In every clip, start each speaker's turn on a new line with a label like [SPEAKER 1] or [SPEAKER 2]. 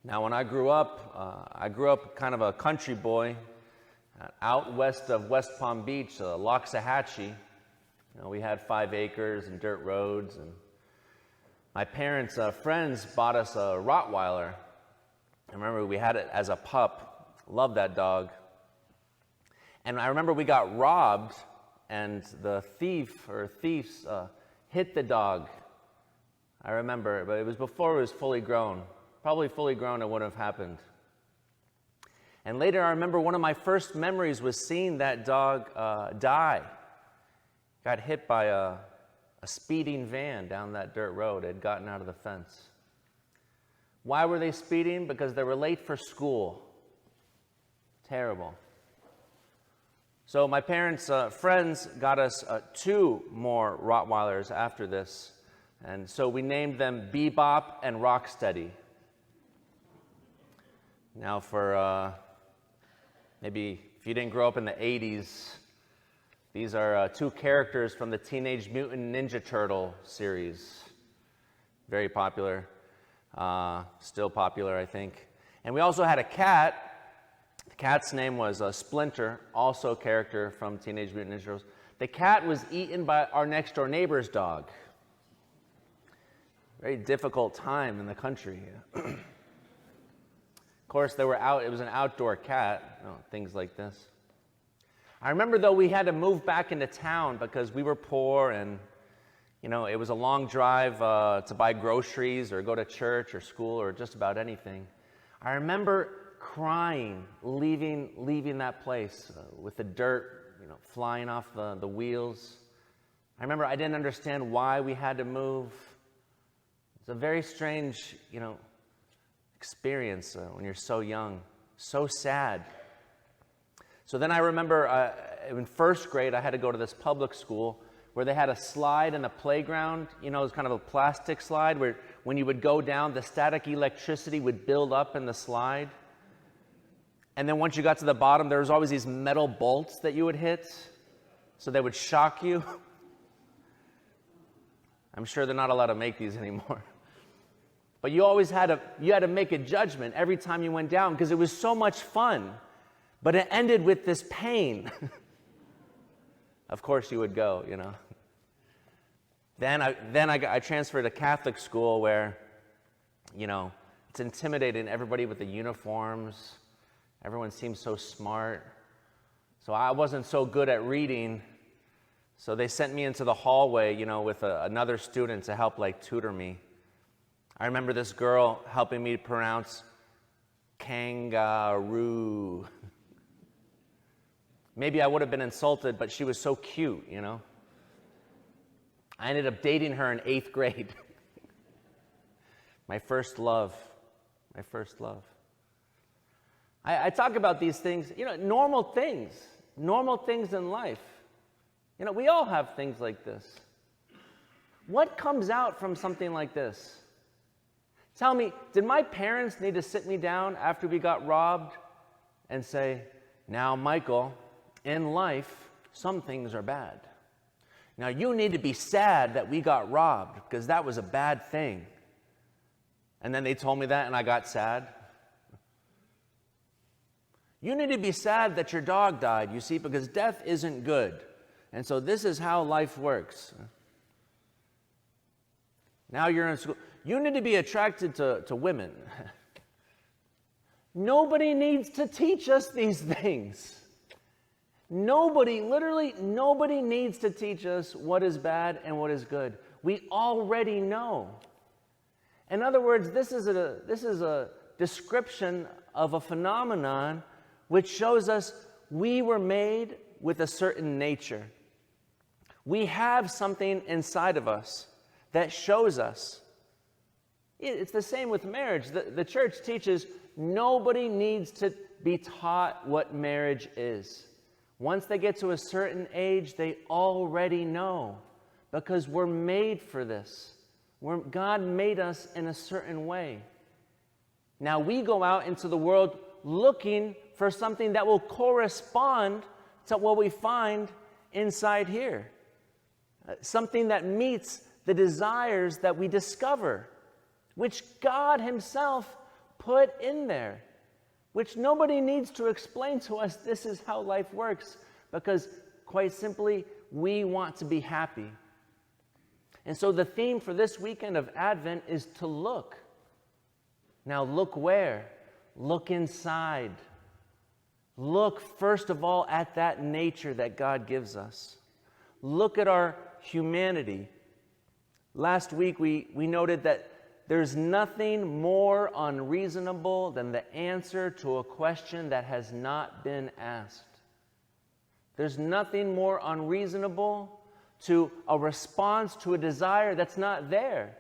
[SPEAKER 1] Now, when I grew up kind of a country boy out west of West Palm Beach, Loxahatchee. We had 5 acres and dirt roads, and my parents' friends bought us a Rottweiler. I remember we had it as a pup. Loved that dog. And I remember we got robbed, and the thieves hit the dog. I remember, but it was before it was fully grown. Probably fully grown, it wouldn't have happened. And later, I remember one of my first memories was seeing that dog die. Got hit by a speeding van down that dirt road. It had gotten out of the fence. Why were they speeding? Because they were late for school. Terrible. So my parents' friends got us 2 more Rottweilers after this. And so we named them Bebop and Rocksteady. Now for maybe if you didn't grow up in the 80s, these are 2 characters from the Teenage Mutant Ninja Turtle series. Very popular. Still popular, I think. And we also had a cat. The cat's name was Splinter, also a character from Teenage Mutant Ninja Turtles. The cat was eaten by our next door neighbor's dog. Very difficult time in the country. Of course, it was an outdoor cat, things like this. I remember, though, we had to move back into town because we were poor, and it was a long drive to buy groceries or go to church or school or just about anything. I remember crying, leaving that place with the dirt, flying off the wheels. I remember I didn't understand why we had to move. It's a very strange, experience when you're so young, so sad. So then I remember in first grade, I had to go to this public school where they had a slide in the playground. It was kind of a plastic slide where when you would go down, the static electricity would build up in the slide. And then once you got to the bottom, there was always these metal bolts that you would hit, so they would shock you. I'm sure they're not allowed to make these anymore. But you always had to make a judgment every time you went down because it was so much fun. But it ended with this pain. Of course you would go, Then I transferred to Catholic school where, it's intimidating, everybody with the uniforms. Everyone seems so smart. So I wasn't so good at reading. So they sent me into the hallway, with another student to help tutor me. I remember this girl helping me pronounce kangaroo. Maybe I would have been insulted, but she was so cute, I ended up dating her in 8th grade. My first love. I talk about these things, normal things in life. We all have things like this. What comes out from something like this? Tell me, did my parents need to sit me down after we got robbed and say, now, Michael, in life, some things are bad. Now, you need to be sad that we got robbed because that was a bad thing. And then they told me that and I got sad. You need to be sad that your dog died, you see, because death isn't good. And so this is how life works. Now you're in school. You need to be attracted to women. Nobody needs to teach us these things. Literally nobody needs to teach us what is bad and what is good. We already know. In other words, this is a description of a phenomenon which shows us we were made with a certain nature. We have something inside of us that shows us. It's the same with marriage. The church teaches nobody needs to be taught what marriage is. Once they get to a certain age, they already know because we're made for this. God made us in a certain way. Now we go out into the world looking for something that will correspond to what we find inside here. Something that meets the desires that we discover, which God Himself put in there, which nobody needs to explain to us this is how life works, because quite simply, we want to be happy. And so the theme for this weekend of Advent is to look. Now look where? Look inside. Look first of all at that nature that God gives us. Look at our humanity. Last week we noted that there's nothing more unreasonable than the answer to a question that has not been asked. There's nothing more unreasonable to a response to a desire that's not there.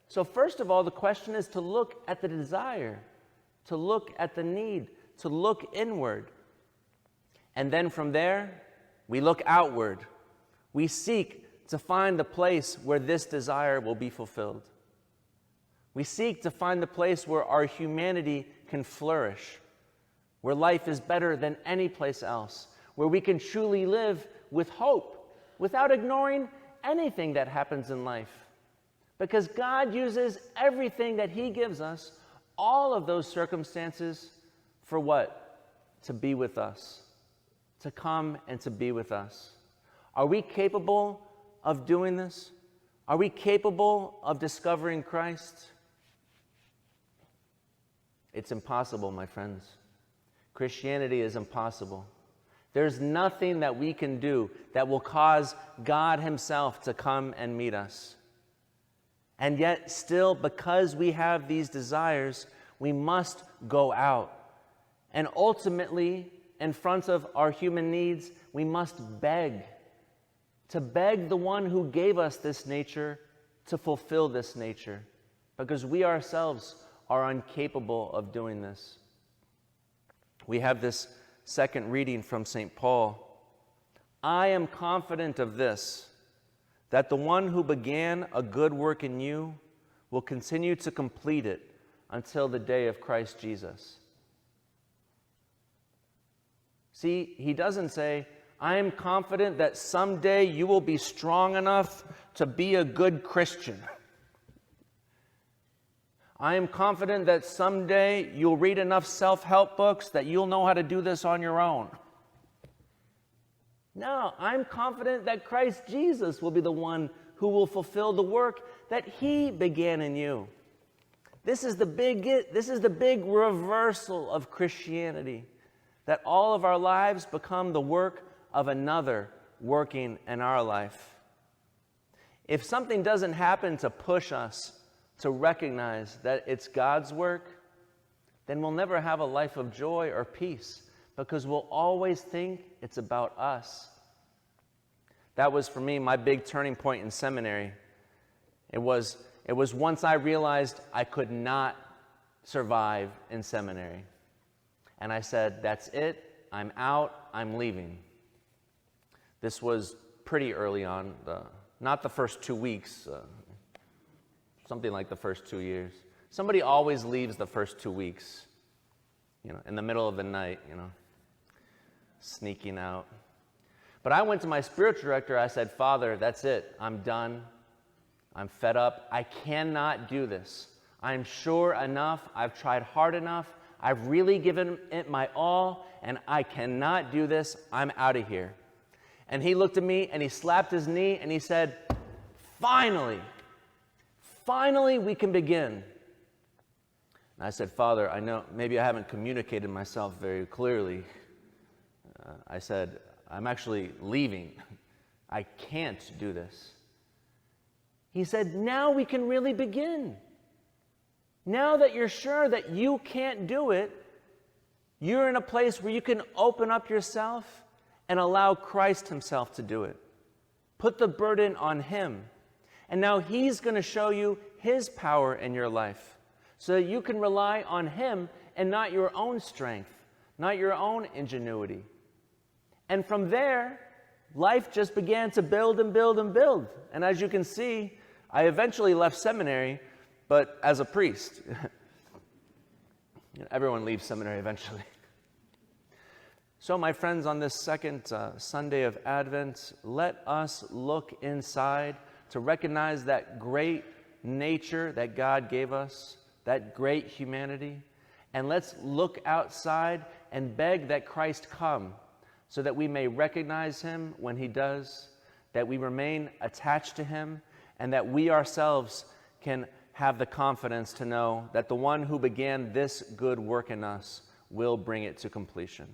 [SPEAKER 1] So first of all, the question is to look at the desire, to look at the need, to look inward. And then from there, we look outward. We seek to find the place where this desire will be fulfilled. We seek to find the place where our humanity can flourish, where life is better than any place else, where we can truly live with hope, without ignoring anything that happens in life. Because God uses everything that He gives us, all of those circumstances, for what? To be with us, to come and to be with us. Are we capable of doing this? Are we capable of discovering Christ? It's impossible, my friends. Christianity is impossible. There's nothing that we can do that will cause God Himself to come and meet us. And yet still, because we have these desires, we must go out. And ultimately, in front of our human needs, we must beg. To beg the one who gave us this nature to fulfill this nature. Because we ourselves are incapable of doing this. We have this second reading from St. Paul. I am confident of this, that the one who began a good work in you will continue to complete it until the day of Christ Jesus. See, he doesn't say, I am confident that someday you will be strong enough to be a good Christian. I am confident that someday you'll read enough self-help books that you'll know how to do this on your own. No, I'm confident that Christ Jesus will be the one who will fulfill the work that He began in you. This is the big reversal of Christianity, that all of our lives become the work of another working in our life. If something doesn't happen to push us to recognize that it's God's work, then we'll never have a life of joy or peace, because we'll always think it's about us. That was, for me, my big turning point in seminary. It was once I realized I could not survive in seminary. And I said, that's it, I'm out, I'm leaving. This was pretty early on, not the first 2 weeks, something like the first 2 years. Somebody always leaves the first 2 weeks, in the middle of the night, sneaking out. But I went to my spiritual director, I said, Father, that's it, I'm done, I'm fed up, I cannot do this. I'm sure enough, I've tried hard enough, I've really given it my all, and I cannot do this, I'm out of here. And he looked at me and he slapped his knee and he said, finally we can begin. And I said, Father, I know maybe I haven't communicated myself very clearly. I said, I'm actually leaving. I can't do this. He said, now we can really begin. Now that you're sure that you can't do it, you're in a place where you can open up yourself and allow Christ Himself to do it. Put the burden on Him. And now He's going to show you His power in your life so that you can rely on Him and not your own strength, not your own ingenuity. And from there, life just began to build and build and build. And as you can see, I eventually left seminary, but as a priest. Everyone leaves seminary eventually. So, my friends, on this second Sunday of Advent, let us look inside to recognize that great nature that God gave us, that great humanity, And let's look outside and beg that Christ come so that we may recognize him when he does, that we remain attached to him, and that we ourselves can have the confidence to know that the one who began this good work in us will bring it to completion.